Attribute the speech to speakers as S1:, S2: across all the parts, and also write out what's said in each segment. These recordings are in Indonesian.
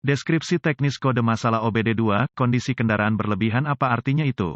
S1: Deskripsi teknis kode masalah OBD2, kondisi kendaraan berlebihan apa artinya itu?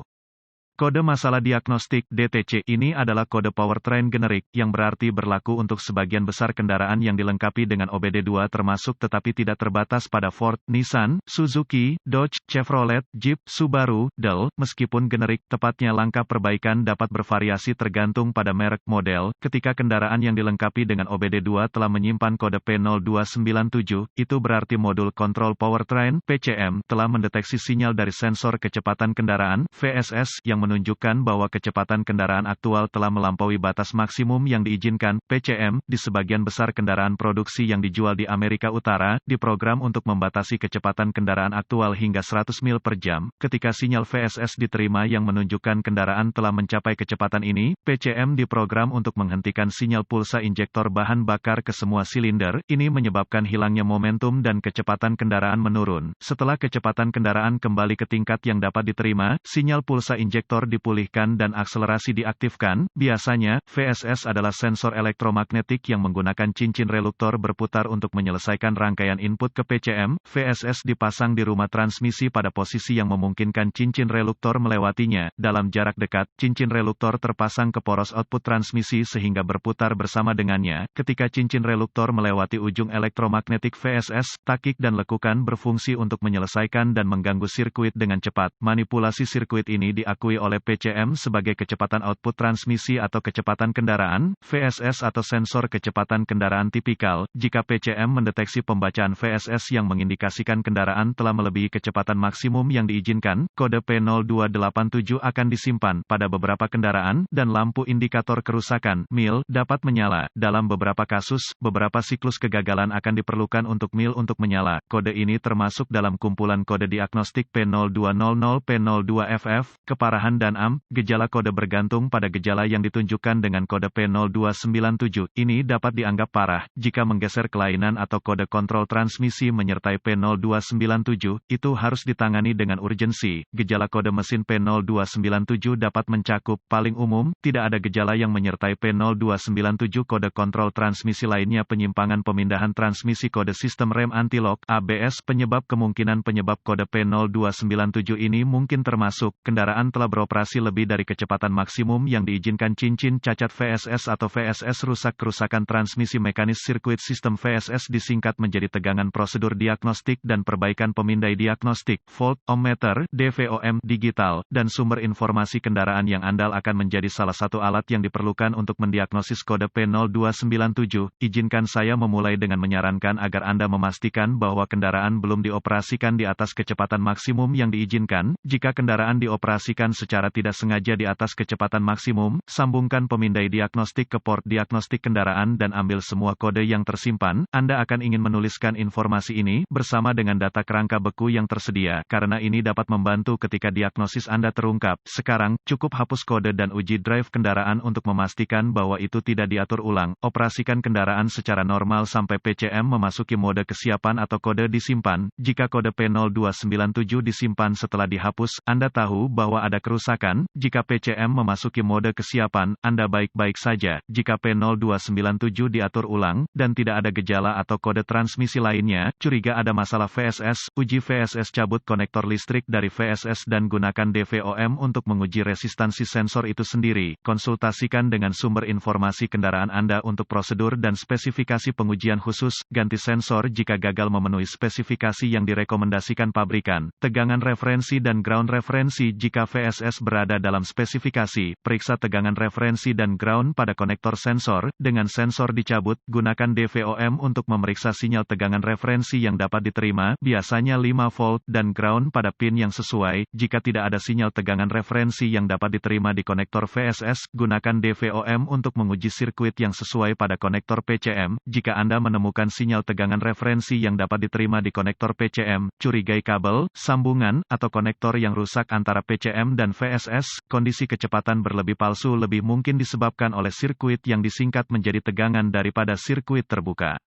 S1: Kode masalah diagnostik (DTC) ini adalah kode powertrain generik, yang berarti berlaku untuk sebagian besar kendaraan yang dilengkapi dengan OBD2 termasuk tetapi tidak terbatas pada Ford, Nissan, Suzuki, Dodge, Chevrolet, Jeep, Subaru, Dell. Meskipun generik, tepatnya langkah perbaikan dapat bervariasi tergantung pada merek model. Ketika kendaraan yang dilengkapi dengan OBD2 telah menyimpan kode P0297, itu berarti modul kontrol powertrain (PCM) telah mendeteksi sinyal dari sensor kecepatan kendaraan (VSS) yang menunjukkan bahwa kecepatan kendaraan aktual telah melampaui batas maksimum yang diizinkan. PCM, di sebagian besar kendaraan produksi yang dijual di Amerika Utara, diprogram untuk membatasi kecepatan kendaraan aktual hingga 100 mil per jam. Ketika sinyal VSS diterima yang menunjukkan kendaraan telah mencapai kecepatan ini, PCM diprogram untuk menghentikan sinyal pulsa injektor bahan bakar ke semua silinder. Ini menyebabkan hilangnya momentum dan kecepatan kendaraan menurun. Setelah kecepatan kendaraan kembali ke tingkat yang dapat diterima, sinyal pulsa injektor dipulihkan dan akselerasi diaktifkan. Biasanya, VSS adalah sensor elektromagnetik yang menggunakan cincin reluktor berputar untuk menyelesaikan rangkaian input ke PCM. VSS dipasang di rumah transmisi pada posisi yang memungkinkan cincin reluktor melewatinya. Dalam jarak dekat, cincin reluktor terpasang ke poros output transmisi sehingga berputar bersama dengannya. Ketika cincin reluktor melewati ujung elektromagnetik VSS, takik dan lekukan berfungsi untuk menyelesaikan dan mengganggu sirkuit dengan cepat. Manipulasi sirkuit ini diakui oleh PCM sebagai kecepatan output transmisi atau kecepatan kendaraan. VSS atau sensor kecepatan kendaraan tipikal. Jika PCM mendeteksi pembacaan VSS yang mengindikasikan kendaraan telah melebihi kecepatan maksimum yang diizinkan, kode P0287 akan disimpan pada beberapa kendaraan, dan lampu indikator kerusakan (MIL) dapat menyala. Dalam beberapa kasus, beberapa siklus kegagalan akan diperlukan untuk MIL untuk menyala. Kode ini termasuk dalam kumpulan kode diagnostik P0200, P02FF, keparahan dan AM. Gejala kode bergantung pada gejala yang ditunjukkan dengan kode P0297. Ini dapat dianggap parah jika menggeser kelainan atau kode kontrol transmisi menyertai P0297, itu harus ditangani dengan urgensi. Gejala kode mesin P0297 dapat mencakup, paling umum, tidak ada gejala yang menyertai P0297. Kode kontrol transmisi lainnya penyimpangan pemindahan transmisi kode sistem rem anti-lock (ABS). Kemungkinan penyebab kode P0297 ini mungkin termasuk kendaraan telah beroperasi lebih dari kecepatan maksimum yang diizinkan, cincin cacat VSS atau VSS rusak, kerusakan transmisi mekanis sirkuit sistem VSS disingkat menjadi tegangan prosedur diagnostik dan perbaikan pemindai diagnostik, volt, ohmmeter, DVOM, digital, dan sumber informasi kendaraan yang andal akan menjadi salah satu alat yang diperlukan untuk mendiagnosis kode P0297. Izinkan saya memulai dengan menyarankan agar Anda memastikan bahwa kendaraan belum dioperasikan di atas kecepatan maksimum yang diizinkan. Jika kendaraan dioperasikan secara tidak sengaja di atas kecepatan maksimum, sambungkan pemindai diagnostik ke port diagnostik kendaraan dan ambil semua kode yang tersimpan. Anda akan ingin menuliskan informasi ini bersama dengan data kerangka beku yang tersedia, karena ini dapat membantu ketika diagnosis Anda terungkap. Sekarang, cukup hapus kode dan uji drive kendaraan untuk memastikan bahwa itu tidak diatur ulang. Operasikan kendaraan secara normal sampai PCM memasuki mode kesiapan atau kode disimpan. Jika kode P0297 disimpan setelah dihapus, Anda tahu bahwa ada kerusakan. Jika PCM memasuki mode kesiapan, Anda baik-baik saja. Jika P0297 diatur ulang, dan tidak ada gejala atau kode transmisi lainnya, curiga ada masalah VSS, uji VSS, cabut konektor listrik dari VSS dan gunakan DVOM untuk menguji resistansi sensor itu sendiri. Konsultasikan dengan sumber informasi kendaraan Anda untuk prosedur dan spesifikasi pengujian khusus. Ganti sensor jika gagal memenuhi spesifikasi yang direkomendasikan pabrikan. Tegangan referensi dan ground referensi jika VSS berada dalam spesifikasi. Periksa tegangan referensi dan ground pada konektor sensor. Dengan sensor dicabut, gunakan DVOM untuk memeriksa sinyal tegangan referensi yang dapat diterima, biasanya 5 volt, dan ground pada pin yang sesuai. Jika tidak ada sinyal tegangan referensi yang dapat diterima di konektor VSS, gunakan DVOM untuk menguji sirkuit yang sesuai pada konektor PCM. Jika Anda menemukan sinyal tegangan referensi yang dapat diterima di konektor PCM, curigai kabel, sambungan, atau konektor yang rusak antara PCM dan VSS. Kondisi kecepatan berlebih palsu lebih mungkin disebabkan oleh sirkuit yang disingkat menjadi tegangan daripada sirkuit terbuka.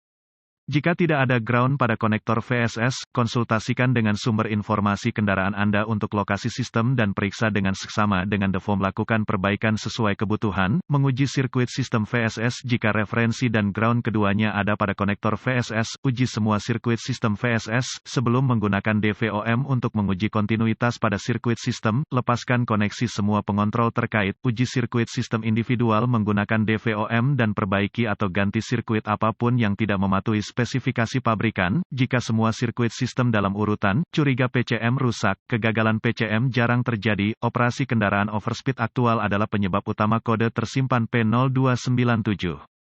S1: Jika tidak ada ground pada konektor VSS, konsultasikan dengan sumber informasi kendaraan Anda untuk lokasi sistem dan periksa dengan seksama dengan Devom. Lakukan perbaikan sesuai kebutuhan, menguji sirkuit sistem VSS jika referensi dan ground keduanya ada pada konektor VSS, uji semua sirkuit sistem VSS, sebelum menggunakan DVOM untuk menguji kontinuitas pada sirkuit sistem, lepaskan koneksi semua pengontrol terkait, uji sirkuit sistem individual menggunakan DVOM dan perbaiki atau ganti sirkuit apapun yang tidak mematuhi spesifikasi pabrikan. Jika semua sirkuit sistem dalam urutan, curiga PCM rusak, kegagalan PCM jarang terjadi, operasi kendaraan overspeed aktual adalah penyebab utama kode tersimpan P0297.